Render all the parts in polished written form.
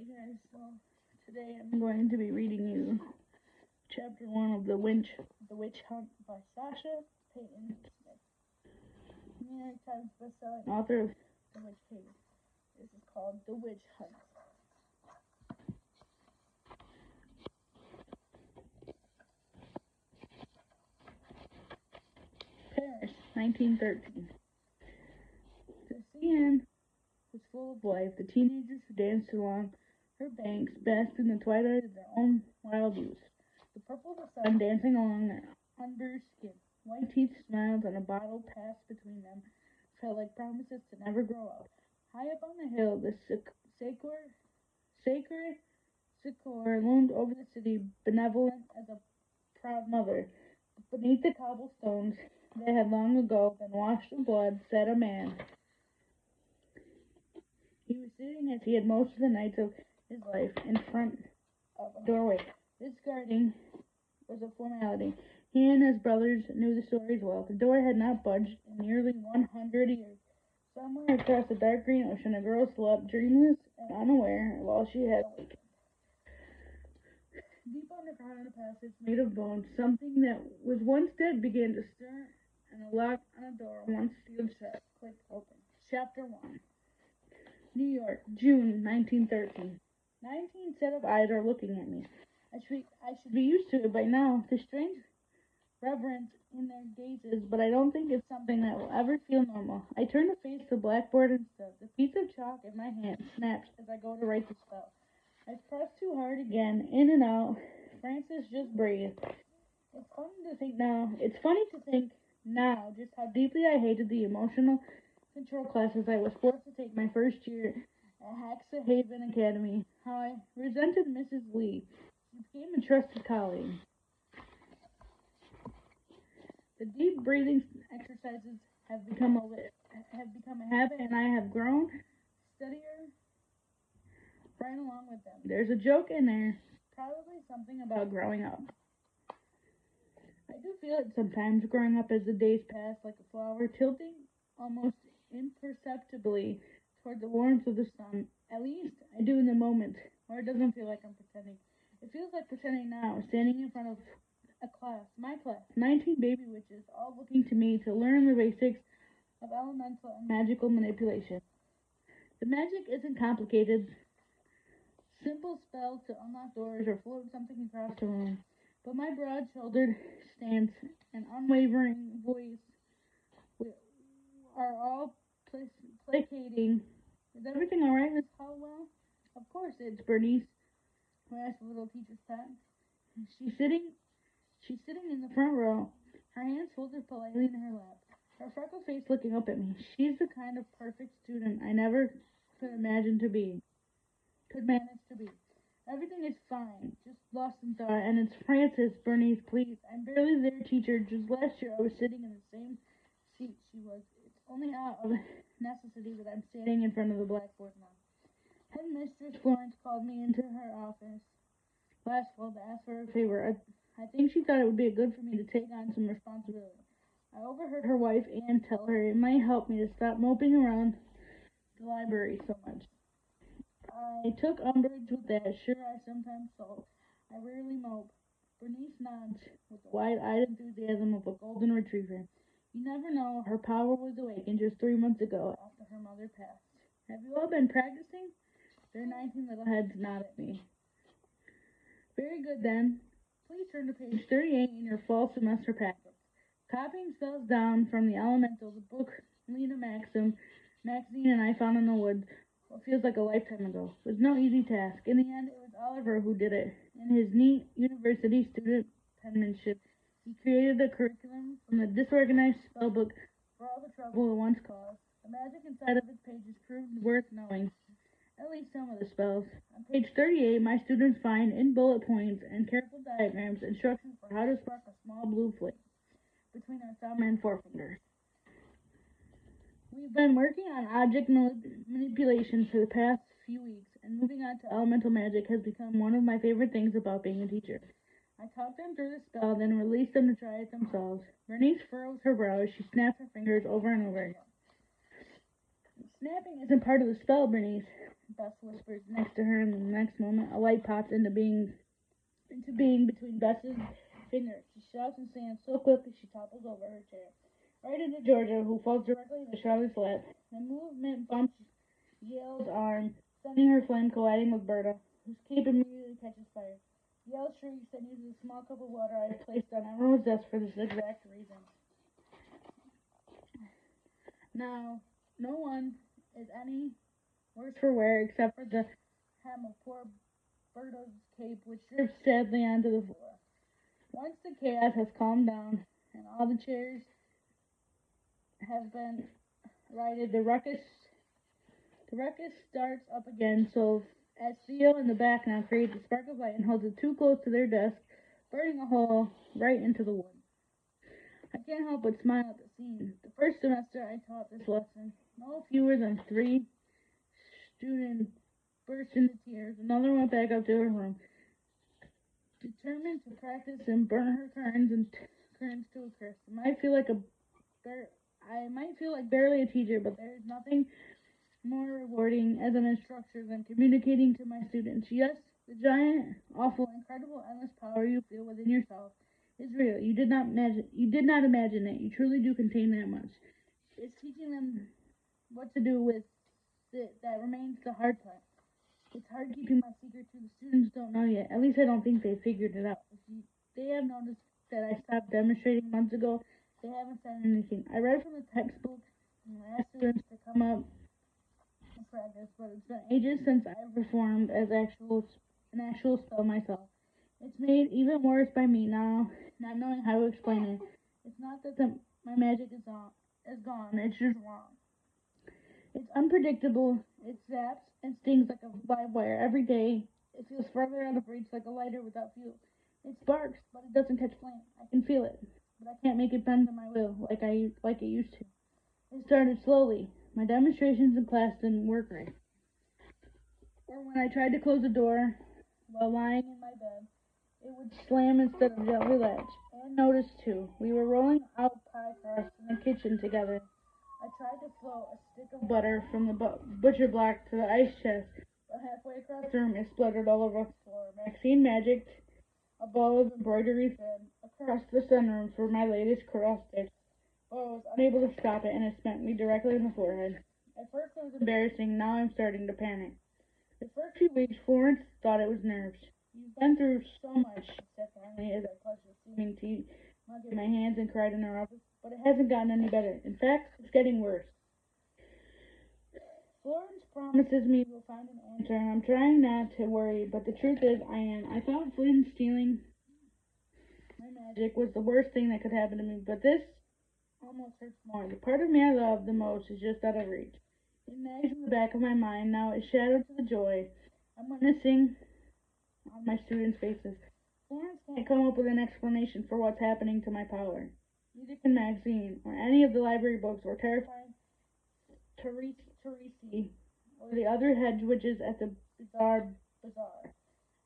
Hey guys, so today I'm going to be reading you chapter 1 of The Witch Hunt by Sasha Peyton Smith, New York Times bestselling author of The Witch Cave. This is called The Witch Hunt. Paris, 1913. The Seine was full of life. The teenagers who danced along her banks basked in the twilight of their own wild youth. The purple of the sun dancing along their unbruised skin. White teeth smiled, and a bottle passed between them felt like promises to never grow up. High up on the hill, the sacred sycamore loomed over the city, benevolent as a proud mother. But beneath the cobblestones that had long ago been washed in blood sat a man. He was sitting, as he had most of the nights of his life, in front of a doorway. This guarding was a formality. He and his brothers knew the stories well. The door had not budged in nearly 100 years. Somewhere across the dark green ocean, a girl slept, dreamless and unaware of all she had awakened. Deep underground in a passage made of bones, something that was once dead began to stir, and a lock on a door once sealed shut clicked open. Chapter 1. New York, June 1913. 19 set of eyes are looking at me. I should be used to it by now, the strange reverence in their gazes, but I don't think it's something that will ever feel normal. I turn to face the blackboard instead. The piece of chalk in my hand snaps as I go to write the spell. I press too hard again, in and out. Francis, just breathe. It's funny to think now just how deeply I hated the emotional control classes I was forced to take my first year at Haven Academy. How I resented Mrs. Lee. She became a trusted colleague. The deep breathing exercises have become a habit, and I have grown steadier right along with them. There's a joke in there, probably something about growing up. I do feel it sometimes, growing up as the days pass like a flower, tilting almost imperceptibly toward the warmth of the sun. At least I do in the moment, where it doesn't feel like I'm pretending. It feels like pretending now, standing in front of my class, 19 baby witches, all looking to me to learn the basics of elemental and magical manipulation. The magic isn't complicated. Simple spells to unlock doors or float something across the room. But my broad-shouldered stance and unwavering voice are all placating. Is everything all right, Miss Hallwell? Of course, it's Bernice, who asked the little teacher's pet. She's sitting in the front row, her hands folded politely in her lap, her freckled face looking up at me. She's the kind of perfect student I never could manage to be. Everything is fine, just lost in thought, and it's Frances, Bernice, please. I'm barely their teacher. Just last year I was sitting in the same seat she was. It's only out of necessity that I'm standing in front of the blackboard now. Headmistress Florence called me into her office last fall to ask for a favor. I think she thought it would be good for me to take on some responsibility. I overheard her wife, Anne, tell her it might help me to stop moping around the library so much. I took umbrage with that. Sure, I sometimes sulk. I rarely mope. Bernice nods with the wide-eyed enthusiasm of a golden retriever. You never know, her power was awakened just 3 months ago after her mother passed. Have you all been practicing? Their 19 little heads nod at me. Very good, then. Please turn to page 38 in your fall semester packets. Copying spells down from the Elemental, the book Lena Maxine and I found in the woods what feels like a lifetime ago. It was no easy task. In the end, it was Oliver who did it. In his neat university student penmanship, he created a curriculum from the disorganized spellbook for all the trouble it once caused. The magic inside of its pages proved worth knowing. At least some of the spells. On page 38, my students find, in bullet points and careful diagrams, instructions for how to spark a small blue flame between our thumb and forefinger. We've been working on object manipulation for the past few weeks, and moving on to elemental magic has become one of my favorite things about being a teacher. I talked them through the spell, then released them to try it themselves. Bernice furrows her brows. She snaps her fingers over and over again. Snapping isn't part of the spell, Bernice. Bess whispers next to her, and the next moment a light pops into being between Bess's fingers. She shouts and stands so quickly she topples over her chair, right into Georgia, who falls directly into Charlotte's lap. The movement bumps Yale's arm, sending her flame colliding with Berta, whose cape immediately catches fire. Yale shrieks and uses a small cup of water I have placed on everyone's desk for this exact reason. Now, no one is any worse for wear except for the hem of poor Berta's cape, which drips sadly onto the floor. Once the chaos has calmed down and all the chairs have been righted, the ruckus starts up again, so as Theo in the back now creates a spark of light and holds it too close to their desk, burning a hole right into the wood. I can't help but smile at the scene. The first semester I taught this lesson, no fewer than 3 students burst into tears. Another went back up to her room, determined to practice and burn her curtains to a crisp. I might feel like barely a teacher, but there is nothing more rewarding as an instructor than communicating to my students. Yes, the giant, awful, incredible, endless power you feel within yourself is real. You did not imagine it. You truly do contain that much. It's teaching them what to do with it that remains the hard part. It's hard keeping my secret to the students don't know yet. At least I don't think they figured it out. If they have noticed that I stopped demonstrating months ago, they haven't said anything. I read from the textbook and asked students to come up and practice, but it's been ages since I've performed an actual spell myself. It's made even worse by me now, not knowing how to explain it. It's not that my magic is gone. It's just wrong. It's unpredictable. It zaps and stings like a live wire every day. It feels further out of reach like a lighter without fuel. It sparks, but it doesn't catch flame. I can feel it, but I can't make it bend to my will like it used to. It started slowly. My demonstrations in class didn't work right. Or when I tried to close the door while lying in my bed, it would slam instead of gently latch. And noticed too, we were rolling out pie crust in the kitchen together. I tried to float a stick of butter from the butcher block to the ice chest, but halfway across the room it spluttered all over the floor. Maxine magicked a ball of embroidery thread across the sunroom for my latest cross stitch, but I was unable to stop it, and it smacked me directly in the forehead. At first it was embarrassing, now I'm starting to panic. The first few weeks, Florence thought it was nerves. You've been through so much, she said finally as I clutched the steaming tea mug in my hands and cried in her office, but it hasn't gotten any better. In fact, it's getting worse. Florence promises me we'll find an answer, and I'm trying not to worry, but the truth is I am. I thought Flynn stealing my magic was the worst thing that could happen to me, but this almost hurts more. The part of me I love the most is just out of reach. It nags in the back of my mind. Now it's shadowed to the joy I'm witnessing on my students' faces. Florence can't come up with an explanation for what's happening to my power. Neither can Maxine, or any of the library books, or terrified Teresi, or the other head witches at the bazaar.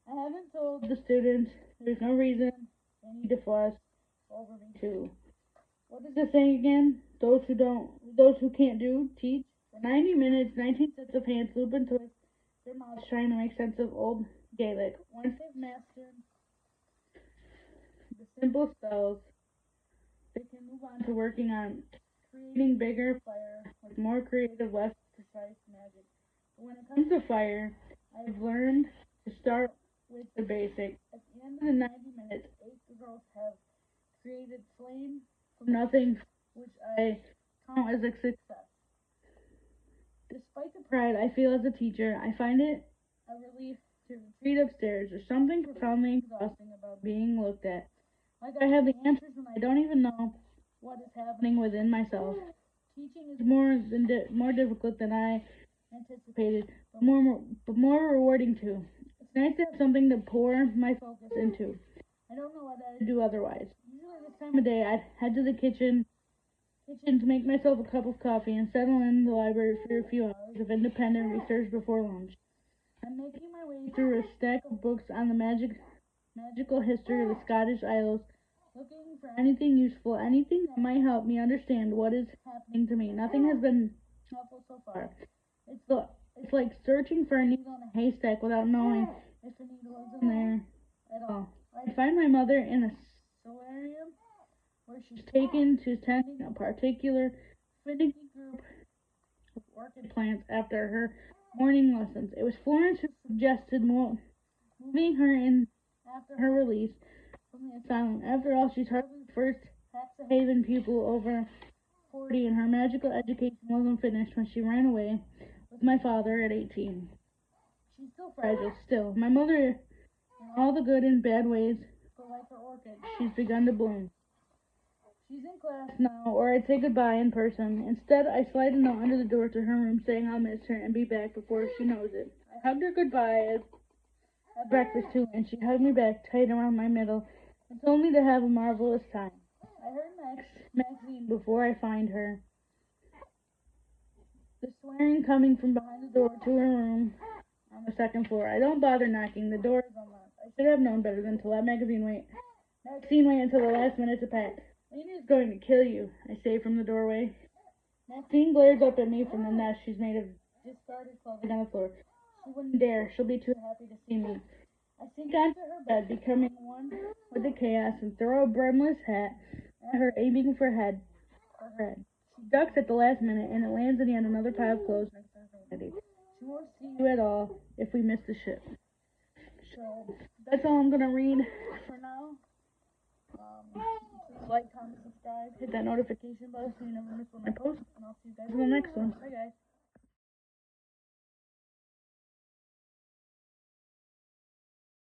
I haven't told the students. There's no reason they need to fuss over me too. What is the saying again? Those who can't do, teach. For 90 minutes, 19 sets of hands loop and twist their mouths trying to make sense of old Gaelic. Once they've mastered the simple spells, they can move on to working on creating bigger fire with more creative, less precise magic. But when it comes to fire, I've learned to start with the basics. At the end of the 90 minutes, 8 girls have created flame from nothing, which I count as a success. Despite the pride I feel as a teacher, I find it a relief to retreat upstairs. There's something profoundly exhausting about being looked at like I have the answers when I don't even know what is happening within myself. Teaching is more difficult than I anticipated, but more rewarding too. It's nice to have something to pour my focus into. I don't know what I'd do otherwise. Usually this time of day, I'd head to the kitchen to make myself a cup of coffee and settle in the library for a few hours of independent research before lunch. I'm making my way through a stack of books on the magical history of the Scottish Isles, looking for anything useful, anything that might help me understand what is happening to me. Nothing has been helpful so far. It's like searching for a needle in a haystack without knowing if a needle is in there at all. I find my mother in a solarium where she's taken to tending a particular finicky group of orchid plants after her morning lessons. It was Florence who suggested moving her in after her release from the asylum. After all, she's hardly the first Haven pupil over 40, and her magical education wasn't finished when she ran away with my father at 18. She's still fragile, still. My mother, in all the good and bad ways, but like her orchid, she's begun to bloom. She's in class now, or I'd say goodbye in person. Instead, I slide a note under the door to her room saying I'll miss her and be back before she knows it. I hugged her goodbye at breakfast too, and she hugged me back tight around my middle and told me to have a marvelous time. I heard Maxine before I find her. The swearing coming from behind the door to her room on the second floor. I don't bother knocking. The door is unlocked. I should have known better than to let Maxine wait until the last minute to pack. Lena is going to kill you, I say from the doorway. Maxine glares up at me from the nest she's made of discarded clothing on the floor. She wouldn't dare. She'll be too happy to see me. I sink onto her bed, becoming one with the chaos, and throw a brimless hat at her, aiming for her head. She ducks at the last minute, and it lands in yet another pile of clothes next to her vanity. She won't see you at all if we miss the ship. So, that's all I'm going to read for now. Please like, comment, subscribe, hit that notification bell so you never miss one of my posts, and I'll see you guys in the next one. Bye, guys.